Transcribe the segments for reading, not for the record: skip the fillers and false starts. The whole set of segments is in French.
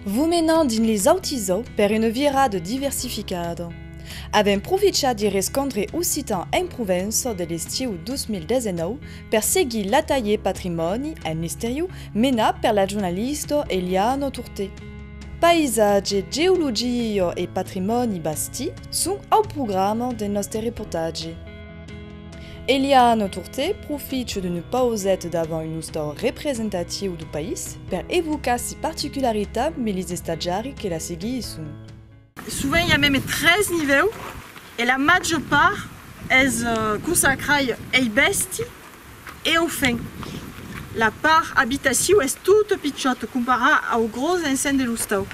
Vous menant din les autiso per une virada diversificada. Avem profitat di riscontri aussitant en Provença de l'estiu 2019 per seguir la tailler patrimoni en misteriu menat per la giornalista Eliana Turte. Paisaggi, geologia e patrimoni basti sono au programma del nostro reportaggi. Eliana Turte profite d'une pausette davant une histoire représentative du pays per evocar ses particularités mais les stagiari che la seguissent. Souvent il y a même 13 niveaux et la majeure part est consacrée ai besti et aux fins. La part habitation est toute petite comparée aux gros enseignes de l'Ustau.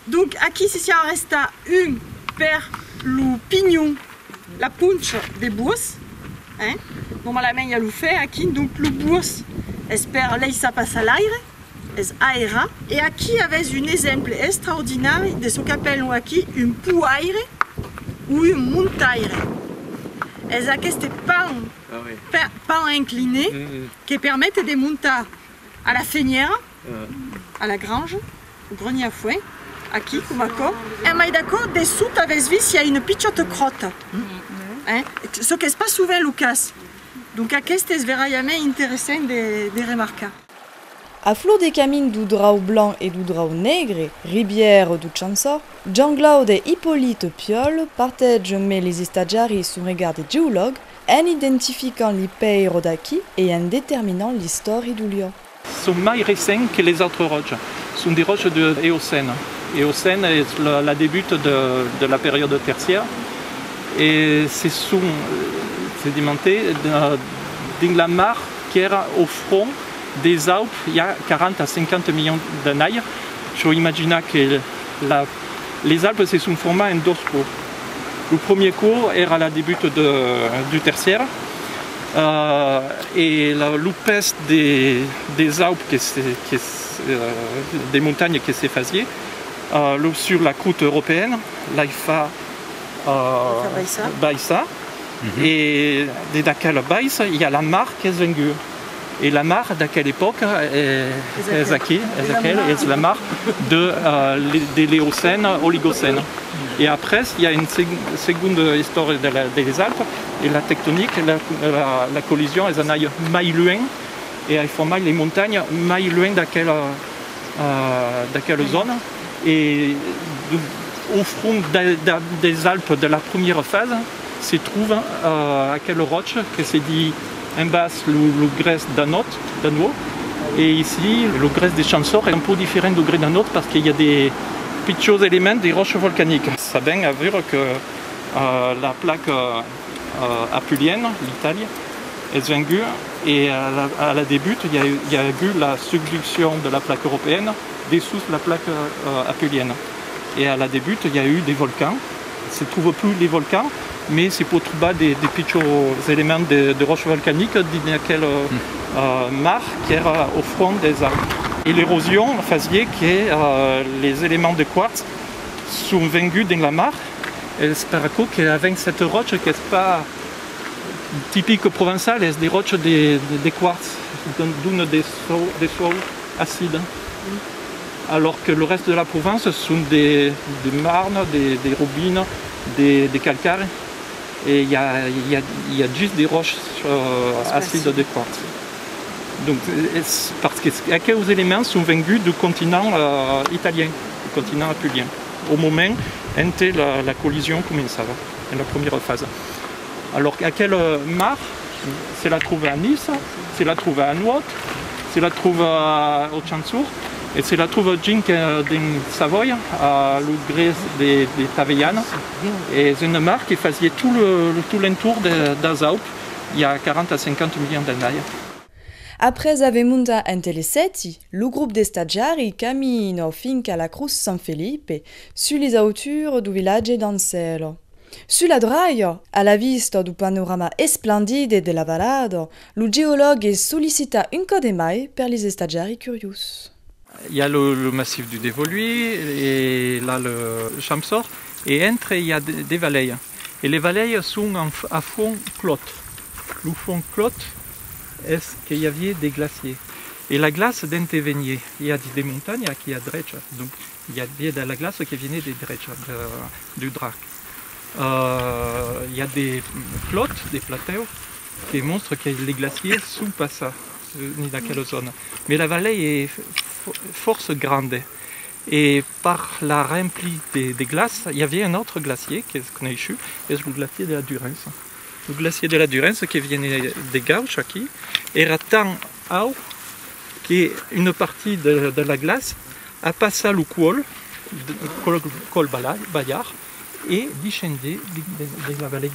Donc ici si en reste une per le pignon, la punche des bourses. Hein? Normalement il y a le fait ici, donc le bourse espère laisser passer à l'air. Es aera, et ici avait un exemple extraordinaire de ce qu'on appelle ici une pouaire ou une montagne. Es aquest pan incliné qui permettent de monter à la feinière, à la grange, au grenier à foin, ici comme accord. Et mais d'accord, dessous avec vu il y a une petite crotte. Hein? Ce qui n'est pas souvent le cas. Donc aquest est vraiment intéressant de remarquer. A flor des camins du drau blanc et du drau negre, ribière du Chansor, Jean-Claude et Hippolyte Piol partagent les stagiari sur regard des géologues en identifiant les pays d'aquí et en déterminant l'histoire du lieu. Sont plus récents que les autres roches. Ce sont des roches de Éocène. Éocène est la début de la période tertiaire et c'est sédimenté dans la mare qui est au front des Alpes il y a 40 à 50 millions d'années. Je imagine que les Alpes se sont formées en deux cours. Le premier cours era la début du tertiaire et l'upes des Alpes, des montagnes qui s'effaciaient sur la côte européenne, l'Aifa Baïsa, et de laquelle Baïsa il y a la mare qui est venue. Et la mare d'à quelle époque est la mare de l'Éocène, Oligocène. Et après, il y a une seconde histoire des Alpes, et la tectonique, la collision, elles en aillent mai loin, et elles forment les montagnes mai loin d'à quelle zone. Et au front des Alpes de la première phase, se trouve à quelle roche que c'est dit en bas le grès d'Anot, et ici le grès des Chansor est un peu différent du grès d'Anot parce qu'il y a des petits éléments des roches volcaniques. Ça vient à dire que la plaque apulienne, l'Italie, est venue et à la début il y a eu la subduction de la plaque européenne dessous la plaque apulienne. Et à la début il y a eu des volcans. On ne trouve plus les volcans, mais c'est pour trouver des petits éléments de roches volcaniques dans laquelle mare qui est au front des Alpes. Et l'érosion faisait que les éléments de quartz sont venus dans la mare. Et c'est qu'avec cette roche qui n'est pas typique provençale, c'est des roches des quartz, d'une des sols acides. Alors que le reste de la province sont des marnes, des robines, des calcaires. Et il y a juste des roches acides de quartz. Donc, parce que quelques éléments sont venus du continent italien, du continent apulien, au moment où la collision commençait, dans la première phase. Alors, à quelle mare? C'est la trouve à Nice, c'est la trouve à Nouot, c'est la trouve au Chansur, et c'est la trouve en Savoie, à l'ougrès des Tavellanes. Et c'est une mare qui faisait tout l'entour des Alpes il y a 40 à 50 millions d'années. Après avoir monté entre les Seti, le groupe de stagiari cammina finca la Cruz San Felipe, sur les hautures du village d'Ancelo. Sur la draia, à la vista du panorama splendide de la vallada, le géologue sollicita un coup de main per les stagiari curieux. Il y a le massif du Dévoluy et là le Champsor, et entre il y a des vallées. Et les vallées sont à fond clotte. Le fond clotte est qu'il y avait des glaciers. Et la glace d'intervenir, il y a des montagnes qui a dreccia, donc il y a de la glace qui vient des dreccia, du Drac. Il y a des flottes, des plateaux, qui montrent que les glaciers sont pas ça, ni dans quelle zone. Mais la vallée est force grande. Et par la remplie des glaces, il y avait un autre glacier qui est connu, c'est le glacier de la Durance. Le glacier de la Durance qui vient des gauches ici, era tant haut qu'une partie de la glace a passé le col Bayard et descendait de la vallée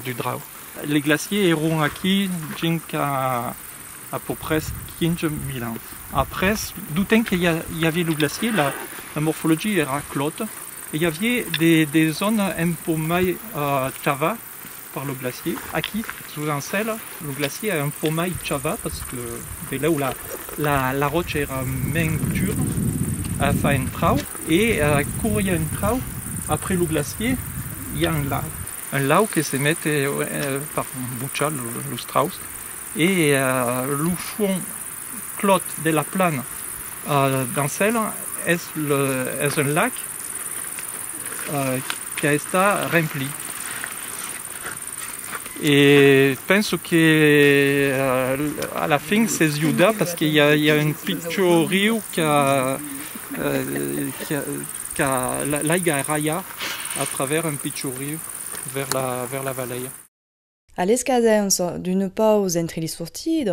du Drau. Les glaciers erano ici jusqu'à à peu près 15 000 ans. Après, du temps qu'il y avait le glacier, la morphologie era clotte. Il y avait des zones un peu moins chava par le glacier. Ici, sous un sel, le glacier est un peu moins chava parce que c'est là où la roche era moins dure, a fait un trou. Et courir un trou, après le glacier, il y a un lac. Un lac qui se met par boucha, le Strauss. Et le fond clotte de la plane dans celle est un lac qui a été rempli. Et je pense qu'à la fin c'est Juda parce qu'il y a un petit rio qui a raya à travers un petit rio vers la vallée. À l'escadenza d'une pause entre les sorties,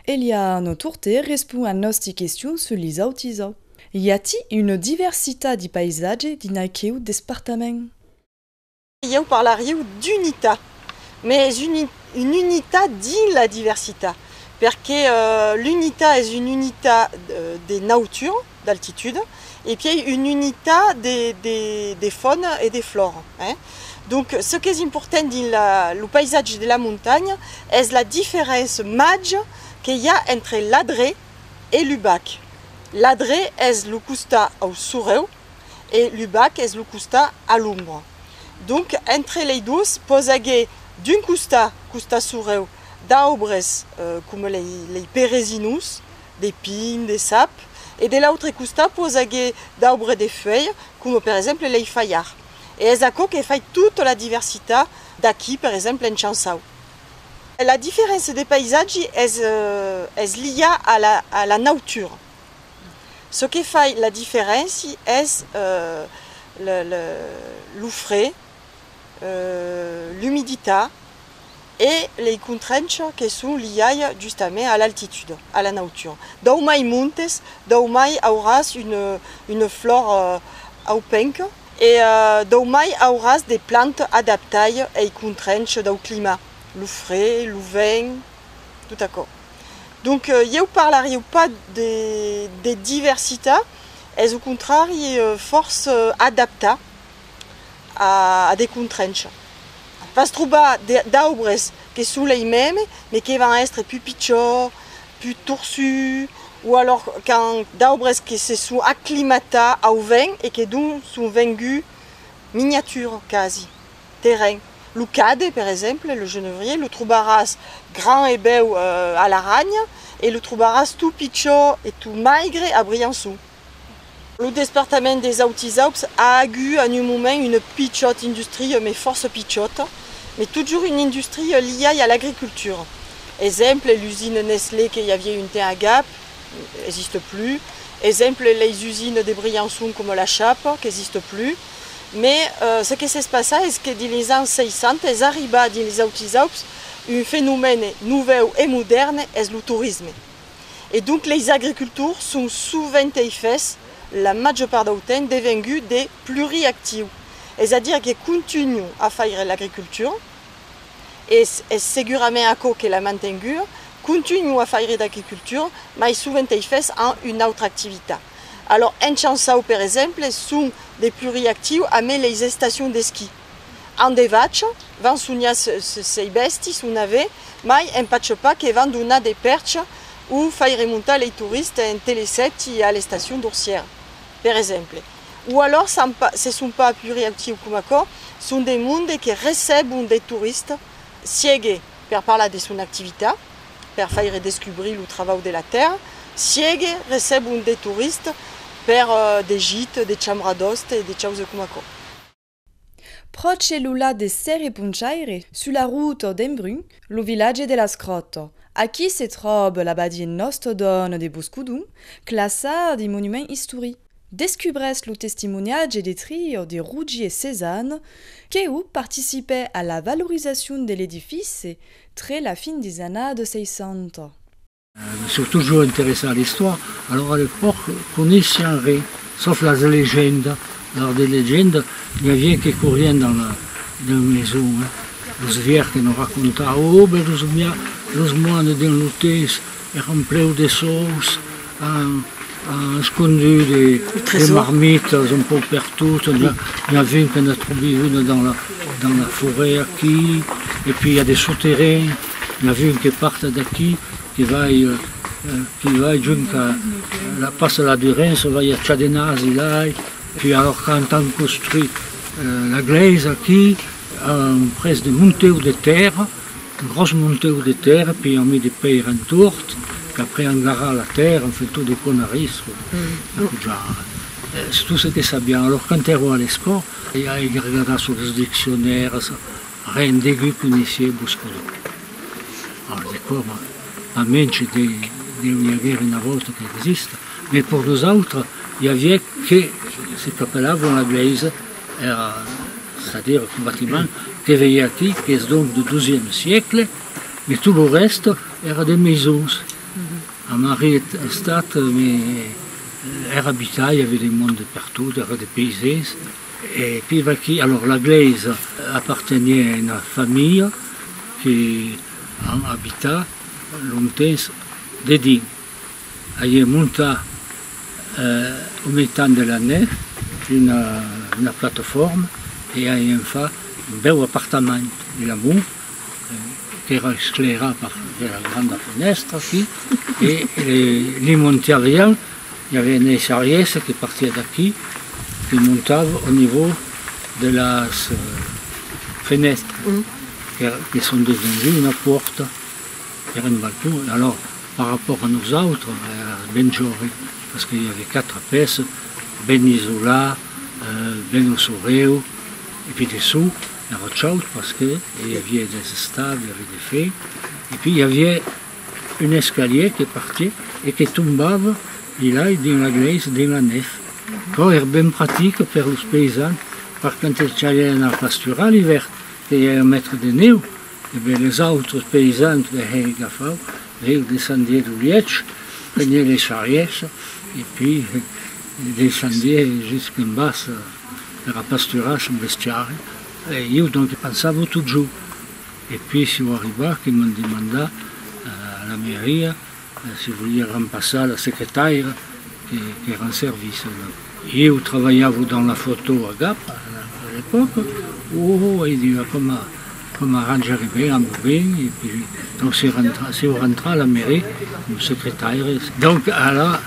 Eliane Tourte répond à nos questions sur les autisaux. Y a-t-il une diversité di paesaggi di naqueu département? Io parlario d'unità, mais une unità di la diversità, perché l'unità est une unità des nautures d'altitude et puis une unità des faunes et des flores. Hein. Donc, ce qui est important dans le paysage de la montagne est la différence majeure qu'il y a entre l'adré et l'ubac. L'adré est le costa au soureu et l'ubac est le costa à l'ombre. Donc, entre les deux, posage d'un costa soureu, d'arbres comme les pérésinus, des pins, des sapes, et de l'autre costa posage d'arbres de feuilles, comme par exemple les fayards. Et c'est ça qui fait toute la diversité d'ici, par exemple, en Chansao. La différence des paysages est liée à la nature. Ce qui fait la différence est le frais, l'humidité et les contraintes qui sont liées justement à l'altitude, à la nature. Dans les montes, dans auras une flore opaque. Et daumai auras des plantes adaptées aux contraintes du climat, le frais, le vent, tout à coup. Donc, je ne parlerai pas de diversité, et au contraire, force adaptée à des contraintes. Parce que des arbres qui sont les mêmes, mais qui vont être plus petits, plus torsus, ou alors quand d'arbres qui se sont acclimatés au vent et qui donc sont vendus miniatures quasi, terrain. Le cade par exemple, le genevrier, le troubaras grand et beau à l'aragne et le troubaras tout petit et tout maigre à Briançon. Le département des Hautes-Alpes a eu à un moment une petite industrie, mais force petite, mais toujours une industrie liée à l'agriculture. Exemple, l'usine Nestlé qu'il y avait une temps à Gap, n'existe plus. Exemple, les usines de Briançon comme la Chape, qui n'existent plus. Mais ce qui s'est passé, c'est que dans les années 600, il arrive dans les Hautes-Alpes un phénomène nouveau et moderne, c'est le tourisme. Et donc les agriculteurs sont souvent faits, la majeure part du temps, devenus des pluriactifs. C'est-à-dire qu'ils continuent à faire l'agriculture, et seguramente ako che la mantenguent, continuent à faire l'agriculture, mais souvent faits en une autre activité. Alors, en Chansao, par exemple, sont des pluriactifs à les stations de ski. En des vaches, vont soigner ces besties, sont navets, mais en patch pas qui vont donner des perches ou faire remonter les touristes en télésept à les stations d'Oursières, par exemple. Ou alors, ce ne sont pas pluriactifs comme ça, sont des mondes qui reçoivent des touristes ciegues pour parler de son activité per faire descobrir le travail de la terre, siège recebent des touristes per des gîtes, des chambres d'hoste et des choses comme ça. Proche l'ula de Serre Punchaire, sulla route d'Embrun, le village de la Scrotto. Aquí se trouve l'abbadie Nostodone de Boscudun, classée des monuments historiques. Descubres le testimoniage des trio de Ruggi et Cézanne, qui ont participé à la valorisation de l'édifice très la fin des années de 600. Je suis toujours intéressé à l'histoire. Alors à l'époque, on connaissait rien, sauf les légendes. Alors des légendes, il y avait qui couraient dans la maison. Les vieux qui nous racontaient, oh, ben les moines d'un lutès étaient pleins de sauces, escondus des marmites un peu partout. Il y a vu qu'on a trouvé une dans la forêt aquí, et puis il y a des souterrains. Il y a vu qui partent d'ici, qui va jusqu'à la passe la Durance, va à Chadenasi là. Puis alors quand on construit la glaise aquí, presque des montées de terre, une grosse montée de terre, puis on met des pierres en tourte, puis après on garde la terre, on fait tout des conneries. C'est tout ce que ça bien. Alors quand on voit les scores, il y a regardé sur les dictionnaires, rien d'aigu connaissait Boscudun. Alors d'accord, à Menche, il y avait une volta qui existe, mais pour nous autres, il y avait que ce qu'appelaient la glaise, c'est-à-dire un bâtiment qui veillait ici, qui est donc du XIIe siècle, mais tout le reste era des maisons. À Marie est mais era habité, il y avait des mondes de partout, il y avait des paysans. Et puis ici, alors la glaise appartenait à une famille qui habitait longtemps dedans. Elle est montée au milieu de la nef une plateforme et elle a fait un bel appartement de l'amour qui era éclairé par la grande fenêtre ici. Et les montées arrière, il y avait une charrière qui partait d'ici, qui montait au niveau de la fenêtre, qui sont devenues une porte, qui era un balcon. Alors, par rapport à nous autres, ben joli, parce qu'il y avait 4 pièces, ben isolées, ben au sourire, et puis dessous, il y avait autre chose, parce qu'il y avait des stables, il y avait des fées, et puis il y avait un escalier qui partait et qui tombait, il là, dans la glaise, dans la nef. C'était bien pratique pour les paysans, parce que quand ils allaient dans la pasture l'hiver, il y avait un mètre de nez, et bien les autres paysans qui avaient gaffe, ils descendaient du liège, prenaient les charrettes, et puis descendaient jusqu'en bas pour la pasturage bestiaire. Et io donc pensavo toujours. Et puis si on arriva, ils m'ont demandé à la mairie si vous vouliez remplacer la secrétaire qui est en service. Io travaillais dans la photo à Gap à l'époque. Oh, il dit comme arranger bien, et puis donc c'est rentré à la mairie, le secrétaire. Donc là,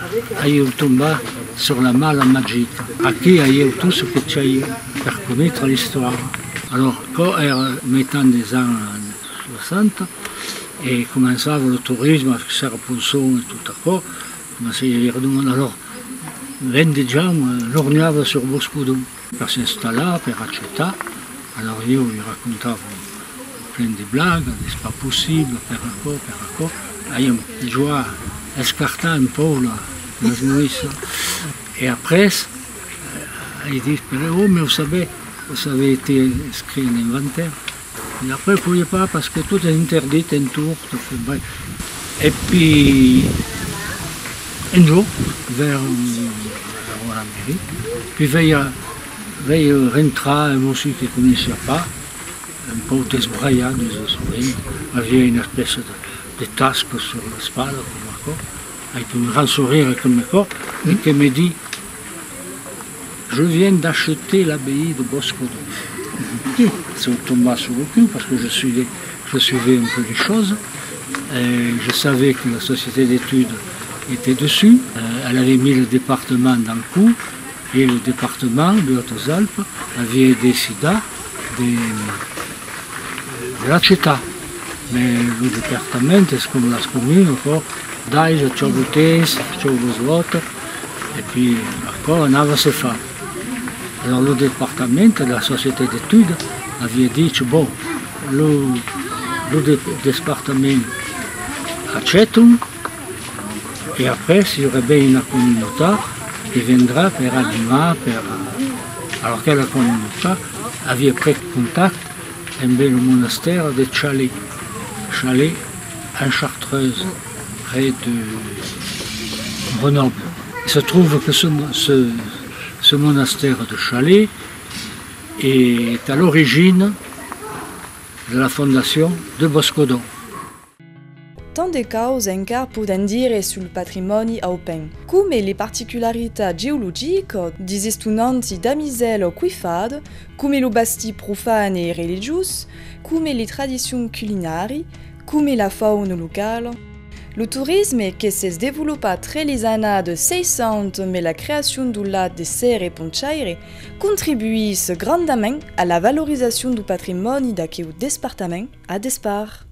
il tombé sur la malle magique. Aquí, il y a tout ce que tu as pour connaître l'histoire. Alors, quand on mettait des années 60, et commençait le tourisme avec Serre-Ponson et tout à coup, commençait à y avoir du monde. Alors, 20 gens lorgnaient sur Boscudun pour s'installer, pour acheter. Alors, io gli raccontavo plein de blagues, c'est pas possible, per accord. Io jouais escarter un peu la jouisse. Et après, il dit, oh, mais vous avez été inscrit en inventaire. Et après, vous ne pouviez pas parce que tout est interdit, un tour, tout fait bref. Et puis, un jour, vers la mairie, puis veille rentrer, moi aussi qui ne connaissais pas, un peu désbraillé, il avait une espèce de tasque sur l'espalde, avec un grand sourire comme le corps, et qui me dit, je viens d'acheter l'abbaye de Boscudun. C'est tombé sur le cul parce que je suivais un peu les choses. Je savais que la société d'études était dessus. Elle avait mis le département dans le coup et le département de Hautes-Alpes avait décidé de l'acheter. Mais le département, c'est comme la commune, encore, d'âge, tu as goûté, tu as besoin, et puis encore, on avait ce fait. Alors le département, la société d'études, avait dit, bon, le département achète, et après, s'il y aurait bien une communauté, il viendra pour animer, alors que la communauté avait pris contact avec le monastère de Chalais. Chalais en Chartreuse, près de Grenoble. Il se trouve que ce monastère de Chalais est à l'origine de la fondation de Boscodon. Tant de cause encara poden dire sul patrimoni aupen, come le particolarità geologiche di estunanti da miselo quifad, come lo basti profane e religius, come le tradizioni culinari, come la fauna locale. Le tourisme che s'est développé très les années de 600, mais la création du lac de Serre et Ponchaire contribuisse grandement à la valorisation du patrimoine d'aquest département à Despard.